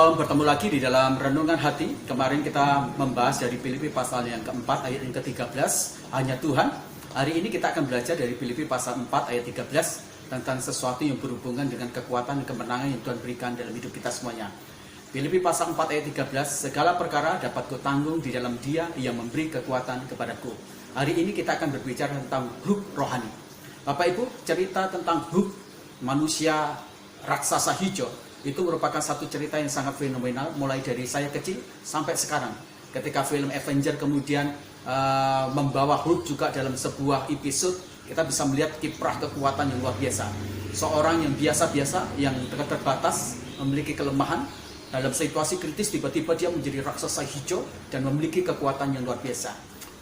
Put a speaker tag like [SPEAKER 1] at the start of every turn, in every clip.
[SPEAKER 1] Shalom, bertemu lagi di dalam Renungan Hati. Kemarin kita membahas dari Filipi pasal yang keempat ayat yang ke-13, hanya Tuhan. Hari ini kita akan belajar dari Filipi pasal 4 ayat 13 tentang sesuatu yang berhubungan dengan kekuatan dan kemenangan yang Tuhan berikan dalam hidup kita semuanya. Filipi pasal 4 ayat 13, segala perkara dapat kutanggung di dalam Dia yang memberi kekuatan kepadaku. Hari ini kita akan berbicara tentang hub rohani. Bapak Ibu, cerita tentang hub manusia raksasa hijau itu merupakan satu cerita yang sangat fenomenal, mulai dari saya kecil sampai sekarang. Ketika film Avenger kemudian membawa Hulk juga dalam sebuah episode, kita bisa melihat kiprah kekuatan yang luar biasa. Seorang yang biasa-biasa, yang terbatas, memiliki kelemahan, dalam situasi kritis tiba-tiba dia menjadi raksasa hijau dan memiliki kekuatan yang luar biasa.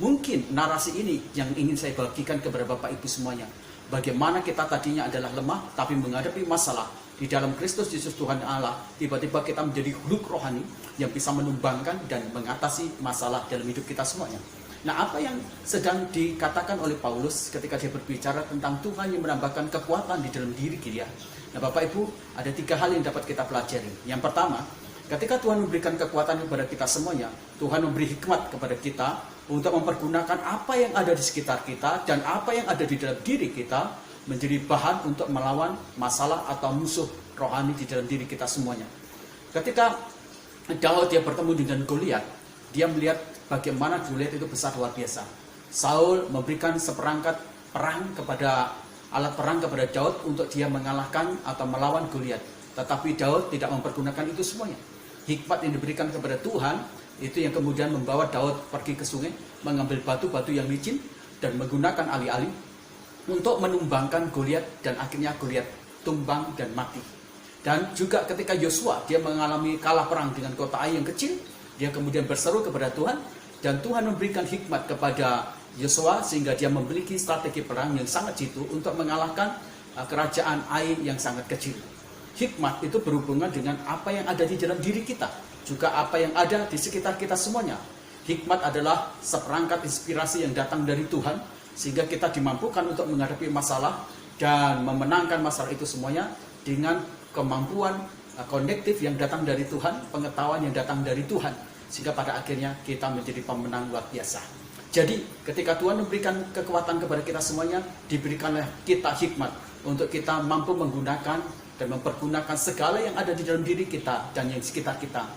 [SPEAKER 1] Mungkin narasi ini yang ingin saya bagikan kepada Bapak Ibu semuanya. Bagaimana kita tadinya adalah lemah, tapi menghadapi masalah di dalam Kristus Yesus Tuhan Allah, tiba-tiba kita menjadi Hulk rohani yang bisa menumbangkan dan mengatasi masalah dalam hidup kita semuanya. Nah, apa yang sedang dikatakan oleh Paulus ketika dia berbicara tentang Tuhan yang menambahkan kekuatan di dalam diri dia? Nah, Bapak Ibu, ada 3 hal yang dapat kita pelajari. Yang pertama, ketika Tuhan memberikan kekuatan kepada kita semuanya, Tuhan memberi hikmat kepada kita untuk mempergunakan apa yang ada di sekitar kita dan apa yang ada di dalam diri kita menjadi bahan untuk melawan masalah atau musuh rohani di dalam diri kita semuanya. Ketika Daud dia bertemu dengan Goliat, dia melihat bagaimana Goliat itu besar luar biasa. Saul memberikan seperangkat alat perang kepada Daud untuk dia mengalahkan atau melawan Goliat. Tetapi Daud tidak mempergunakan itu semuanya. Hikmat yang diberikan kepada Tuhan itu yang kemudian membawa Daud pergi ke sungai, mengambil batu-batu yang licin dan menggunakan alih-alih untuk menumbangkan Goliat, dan akhirnya Goliat tumbang dan mati. Dan juga ketika Yosua dia mengalami kalah perang dengan kota Ai yang kecil, dia kemudian berseru kepada Tuhan, dan Tuhan memberikan hikmat kepada Yosua sehingga dia memiliki strategi perang yang sangat jitu untuk mengalahkan kerajaan Ai yang sangat kecil. Hikmat itu berhubungan dengan apa yang ada di dalam diri kita, juga apa yang ada di sekitar kita semuanya. Hikmat adalah seperangkat inspirasi yang datang dari Tuhan, sehingga kita dimampukan untuk menghadapi masalah dan memenangkan masalah itu semuanya dengan kemampuan kognitif yang datang dari Tuhan, pengetahuan yang datang dari Tuhan, sehingga pada akhirnya kita menjadi pemenang luar biasa. Jadi ketika Tuhan memberikan kekuatan kepada kita semuanya, diberikanlah kita hikmat untuk kita mampu menggunakan dan mempergunakan segala yang ada di dalam diri kita dan yang di sekitar kita,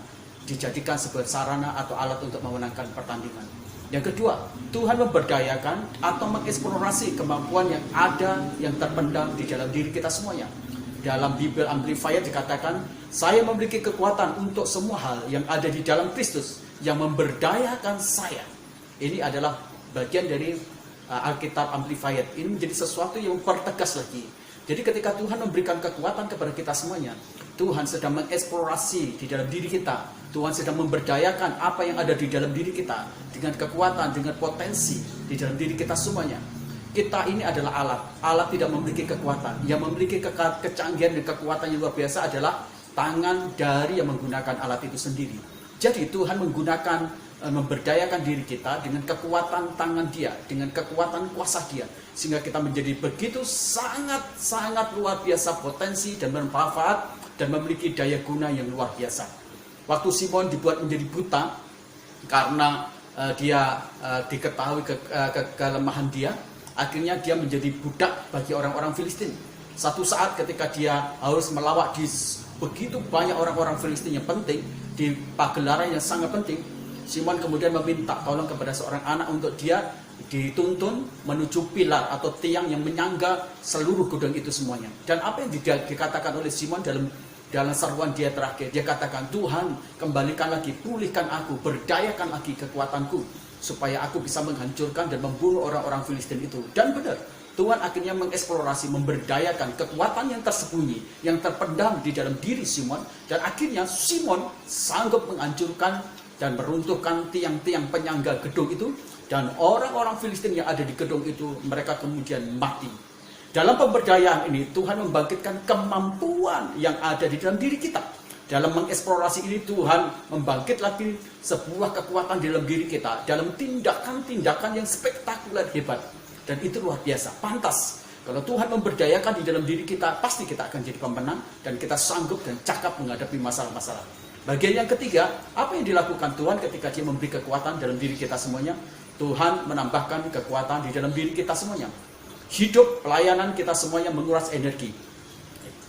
[SPEAKER 1] dijadikan sebagai sarana atau alat untuk memenangkan pertandingan. Yang kedua, Tuhan memberdayakan atau mengeksplorasi kemampuan yang ada, yang terpendam di dalam diri kita semuanya. Dalam Bible Amplified dikatakan, saya memiliki kekuatan untuk semua hal yang ada di dalam Kristus yang memberdayakan saya. Ini adalah bagian dari Alkitab Amplified. Ini menjadi sesuatu yang mempertegas lagi. Jadi ketika Tuhan memberikan kekuatan kepada kita semuanya, Tuhan sedang mengeksplorasi di dalam diri kita. Tuhan sedang memberdayakan apa yang ada di dalam diri kita dengan kekuatan, dengan potensi di dalam diri kita semuanya. Kita ini adalah alat. Alat tidak memiliki kekuatan. Yang memiliki kecanggihan dan kekuatan yang luar biasa adalah tangan dari yang menggunakan alat itu sendiri. Jadi Tuhan memberdayakan diri kita dengan kekuatan tangan Dia, dengan kekuatan kuasa Dia, sehingga kita menjadi begitu sangat luar biasa potensi dan bermanfaat dan memiliki daya guna yang luar biasa. Waktu Simon dibuat menjadi buta karena dia diketahui kelemahan dia, akhirnya dia menjadi budak bagi orang-orang Filistin. Satu saat ketika dia harus melawat di begitu banyak orang-orang Filistin yang penting, di pagelaran yang sangat penting, Simon kemudian meminta tolong kepada seorang anak untuk dia dituntun menuju pilar atau tiang yang menyangga seluruh gudang itu semuanya. Dan apa yang dikatakan oleh Simon dalam seruan dia terakhir, dia katakan, Tuhan kembalikan lagi, pulihkan aku, berdayakan lagi kekuatanku, supaya aku bisa menghancurkan dan membunuh orang-orang Filistin itu. Dan benar, Tuhan akhirnya mengeksplorasi, memberdayakan kekuatan yang tersembunyi, yang terpendam di dalam diri Simon, dan akhirnya Simon sanggup menghancurkan dan meruntuhkan tiang-tiang penyangga gedung itu, dan orang-orang Filistin yang ada di gedung itu, mereka kemudian mati. Dalam pemberdayaan ini, Tuhan membangkitkan kemampuan yang ada di dalam diri kita. Dalam mengeksplorasi ini, Tuhan membangkit lagi sebuah kekuatan di dalam diri kita, dalam tindakan-tindakan yang spektakuler hebat. Dan itu luar biasa, pantas. Kalau Tuhan memberdayakan di dalam diri kita, pasti kita akan jadi pemenang, dan kita sanggup dan cakap menghadapi masalah-masalah. Bagian yang ketiga, apa yang dilakukan Tuhan ketika Dia memberi kekuatan dalam diri kita semuanya? Tuhan menambahkan kekuatan di dalam diri kita semuanya. Hidup pelayanan kita semuanya menguras energi.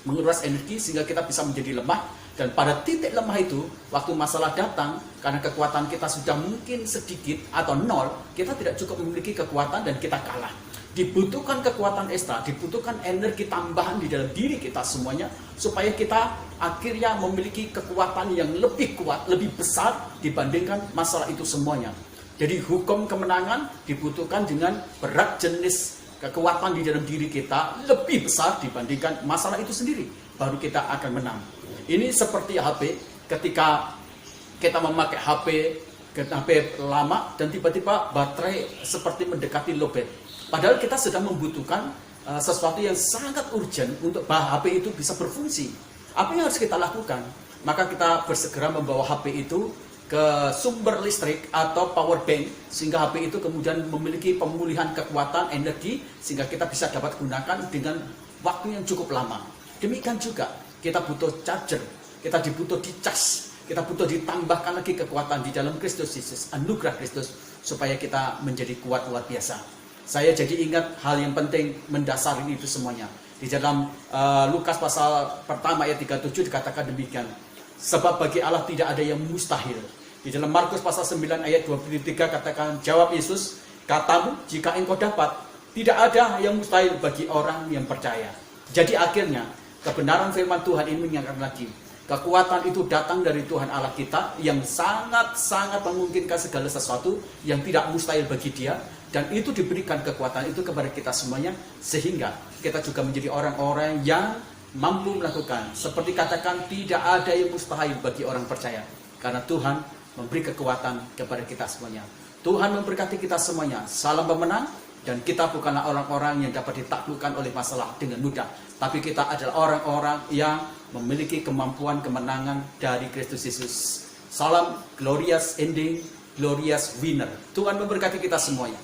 [SPEAKER 1] Menguras energi sehingga kita bisa menjadi lemah. Dan pada titik lemah itu, waktu masalah datang, karena kekuatan kita sudah mungkin sedikit atau nol, kita tidak cukup memiliki kekuatan dan kita kalah. Dibutuhkan kekuatan ekstra, dibutuhkan energi tambahan di dalam diri kita semuanya, supaya kita akhirnya memiliki kekuatan yang lebih kuat, lebih besar dibandingkan masalah itu semuanya. Jadi hukum kemenangan dibutuhkan dengan berat jenis kekuatan di dalam diri kita lebih besar dibandingkan masalah itu sendiri. Baru kita akan menang. Ini seperti HP, ketika kita memakai HP lama dan tiba-tiba baterai seperti mendekati lowbat. Padahal kita sedang membutuhkan sesuatu yang sangat urgent untuk HP itu bisa berfungsi. Apa yang harus kita lakukan? Maka kita bersegera membawa HP itu ke sumber listrik atau power bank, sehingga HP itu kemudian memiliki pemulihan kekuatan energi sehingga kita bisa dapat gunakan dengan waktu yang cukup lama. Demikian juga kita butuh charger, kita dibutuh dicas, kita butuh ditambahkan lagi kekuatan di dalam Kristus Yesus, anugerah Kristus, supaya kita menjadi kuat luar biasa. Saya jadi ingat hal yang penting mendasari itu semuanya. Di dalam Lukas pasal pertama ayat 37 dikatakan demikian. Sebab bagi Allah tidak ada yang mustahil. Di dalam Markus pasal 9 ayat 23 katakan, jawab Yesus, katamu jika engkau dapat, tidak ada yang mustahil bagi orang yang percaya. Jadi akhirnya kebenaran firman Tuhan ini mengingatkan lagi, kekuatan itu datang dari Tuhan Allah kita yang sangat-sangat memungkinkan segala sesuatu yang tidak mustahil bagi Dia, dan itu diberikan kekuatan itu kepada kita semuanya, sehingga kita juga menjadi orang-orang yang mampu melakukan. Seperti katakan, tidak ada yang mustahil bagi orang percaya, karena Tuhan memberi kekuatan kepada kita semuanya. Tuhan memberkati kita semuanya. Salam pemenang. Dan kita bukanlah orang-orang yang dapat ditaklukkan oleh masalah dengan mudah, tapi kita adalah orang-orang yang memiliki kemampuan kemenangan dari Kristus Yesus. Salam glorious ending, glorious winner. Tuhan memberkati kita semuanya.